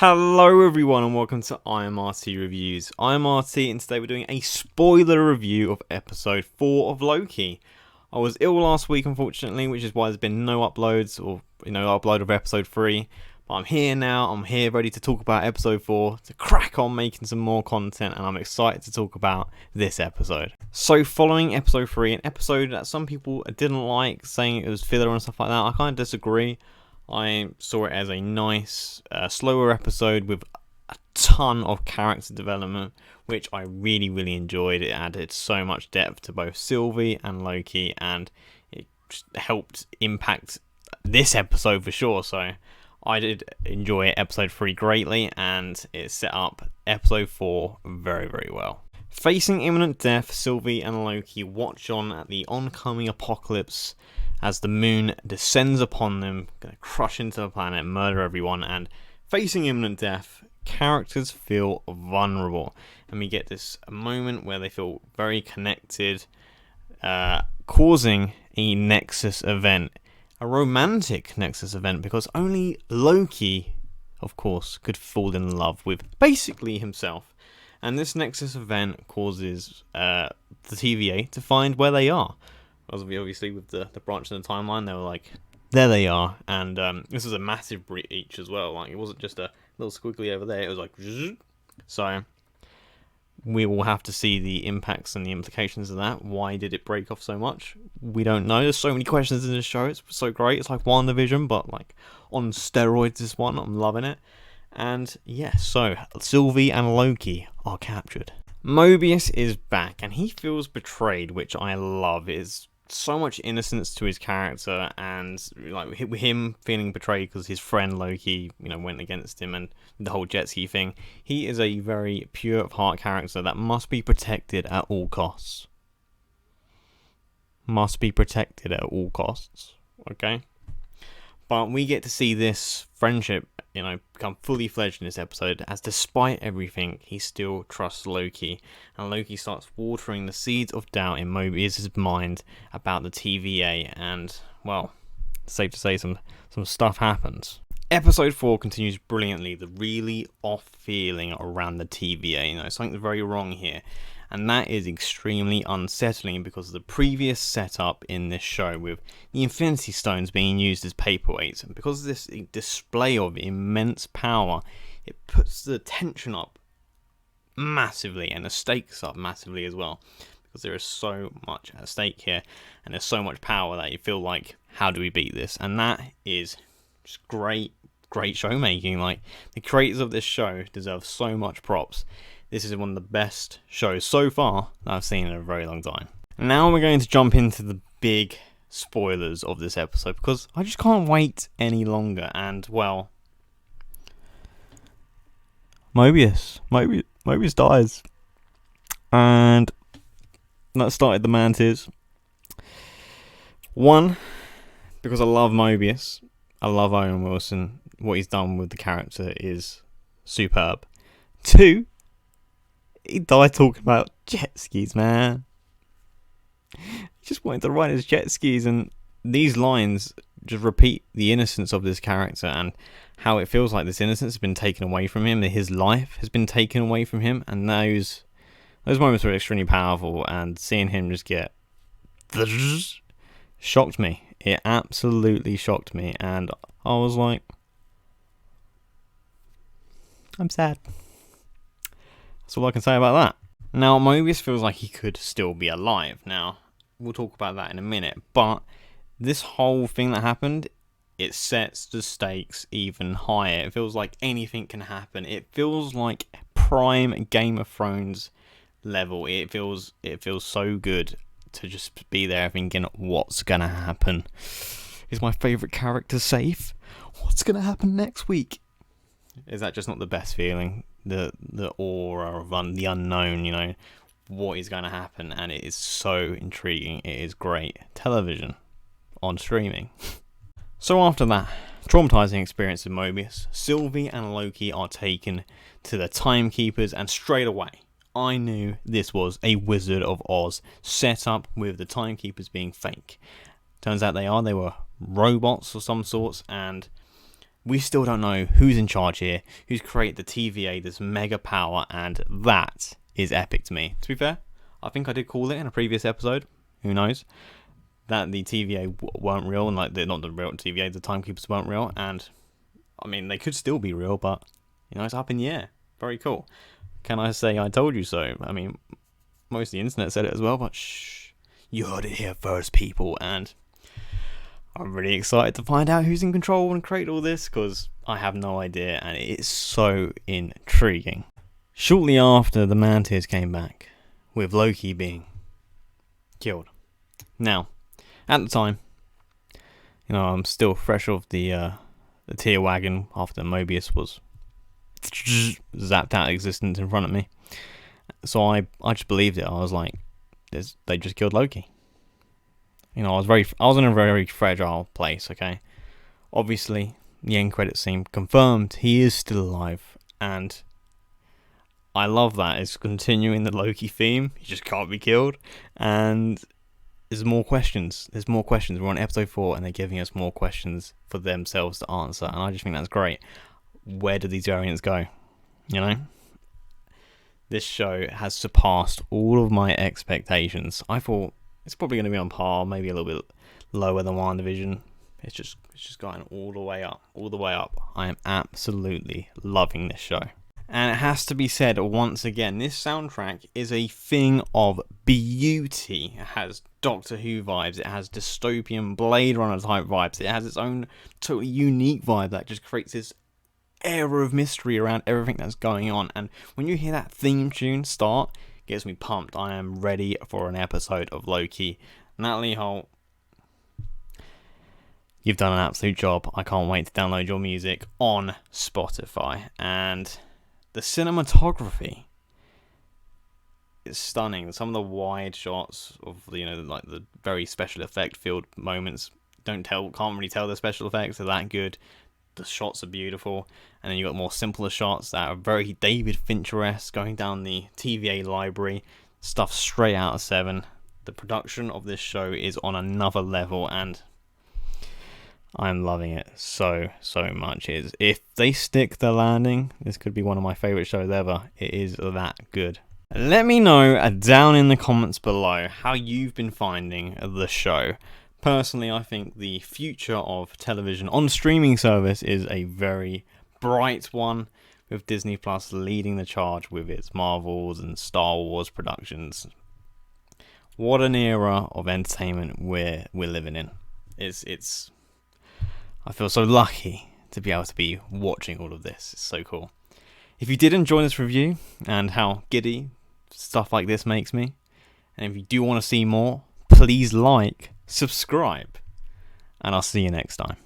Hello everyone and welcome to IMRT Reviews. I'm RT and today we're doing a spoiler review of episode 4 of Loki. I was ill last week unfortunately, which is why there's been no uploads or upload of episode 3. But I'm here now, I'm here ready to talk about episode 4, to crack on making some more content, and I'm excited to talk about this episode. So following episode 3, an episode that some people didn't like, saying it was filler and stuff like that, I kind of disagree. I saw it as a nice, slower episode with a ton of character development, which I really enjoyed. It added so much depth to both Sylvie and Loki, and it just helped impact this episode for sure. So I did enjoy episode 3 greatly, and it set up episode 4 very well. Facing imminent death, Sylvie and Loki watch on at the oncoming apocalypse as the moon descends upon them, gonna crush into the planet, murder everyone, and facing imminent death, characters feel vulnerable. And we get this moment where they feel very connected, causing a Nexus event. A romantic Nexus event, because only Loki, of course, could fall in love with basically himself. And this Nexus event causes the TVA to find where they are. Obviously, with the branch in the timeline, they were like, there they are. And this is a massive breach as well. Like, it wasn't just a little squiggly over there. It was like, so we will have to see the impacts and the implications of that. Why did it break off so much? We don't know. There's so many questions in this show. It's so great. It's like WandaVision, but like on steroids. This one, I'm loving it. And yeah, so Sylvie and Loki are captured. Mobius is back, and he feels betrayed, which I love. Is so much innocence to his character, and like him feeling betrayed because his friend Loki, went against him, and the whole jet ski thing. He is a very pure of heart character that must be protected at all costs. Must be protected at all costs. Okay. But we get to see this friendship, become fully fledged in this episode, as despite everything, he still trusts Loki. And Loki starts watering the seeds of doubt in Mobius' mind about the TVA, and, well, safe to say some stuff happens. Episode 4 continues brilliantly, the really off feeling around the TVA. Something's very wrong here. And that is extremely unsettling because of the previous setup in this show with the Infinity Stones being used as paperweights. And because of this display of immense power, it puts the tension up massively and the stakes up massively as well. Because there is so much at stake here and there's so much power that you feel like, how do we beat this? And that is just great showmaking. Like, the creators of this show deserve so much props. This is one of the best shows so far that I've seen in a very long time. Now we're going to jump into the big spoilers of this episode, because I just can't wait any longer. And, well, Mobius dies. And that started the mantis. One, because I love Mobius. I love Owen Wilson. What he's done with the character is superb. 2, he died talking about jet skis, man. He just wanted to ride his jet skis, and these lines just repeat the innocence of this character and how it feels like this innocence has been taken away from him, that his life has been taken away from him, and those moments were extremely powerful, and seeing him just get shocked me. It absolutely shocked me, and I was like, I'm sad. That's all I can say about that. Now, Mobius feels like he could still be alive. Now, we'll talk about that in a minute. But this whole thing that happened, it sets the stakes even higher. It feels like anything can happen. It feels like prime Game of Thrones level. It feels so good to just be there thinking, what's gonna happen? Is my favourite character safe? What's gonna happen next week? Is that just not the best feeling? The aura of the unknown, what is going to happen, and it is so intriguing. It is great television on streaming. So after that traumatizing experience with Mobius, Sylvie and Loki are taken to the Timekeepers, and straight away I knew this was a Wizard of Oz setup with the Timekeepers being fake. Turns out they were robots of some sorts, and we still don't know who's in charge here, who's created the TVA, this mega power, and that is epic to me. To be fair, I think I did call it in a previous episode, who knows, that the TVA weren't real, and like, they're not the real TVA, the timekeepers weren't real, and I mean, they could still be real, but, you know, it's up in the air. Very cool. Can I say I told you so? I mean, most of the internet said it as well, but shh, you heard it here first, people, and I'm really excited to find out who's in control and create all this, because I have no idea, and it's so intriguing. Shortly after, the Mantis came back, with Loki being killed. Now, at the time, you know, I'm still fresh off the tear wagon after Mobius was zapped out of existence in front of me. So I just believed it. I was like, they just killed Loki. You know, I was in a very fragile place, okay? Obviously, the end credits scene confirmed he is still alive, and I love that. It's continuing the Loki theme. He just can't be killed, and there's more questions. There's more questions. We're on episode 4, and they're giving us more questions for themselves to answer, and I just think that's great. Where do these variants go? You know? This show has surpassed all of my expectations. I thought it's probably going to be on par, maybe a little bit lower than WandaVision. It's just going all the way up, all the way up. I am absolutely loving this show. And it has to be said once again, this soundtrack is a thing of beauty. It has Doctor Who vibes, it has dystopian Blade Runner type vibes, it has its own totally unique vibe that just creates this air of mystery around everything that's going on. And when you hear that theme tune start, it gets me pumped. I am ready for an episode of Loki. Natalie Holt, you've done an absolute job. I can't wait to download your music on Spotify. And the cinematography is stunning. Some of the wide shots of, you know, like the very special effect filled moments can't really tell the special effects are that good. The shots are beautiful, and then you got more simpler shots that are very David Fincher-esque, going down the TVA library, stuff straight out of Seven. The production of this show is on another level, and I'm loving it so much. If they stick the landing, this could be one of my favourite shows ever. It is that good. Let me know down in the comments below how you've been finding the show. Personally, I think the future of television on streaming service is a very bright one, with Disney Plus leading the charge with its Marvels and Star Wars productions. What an era of entertainment we're living in. It's I feel so lucky to be able to be watching all of this. It's so cool. If you did enjoy this review and how giddy stuff like this makes me, and if you do want to see more, please like, subscribe, and I'll see you next time.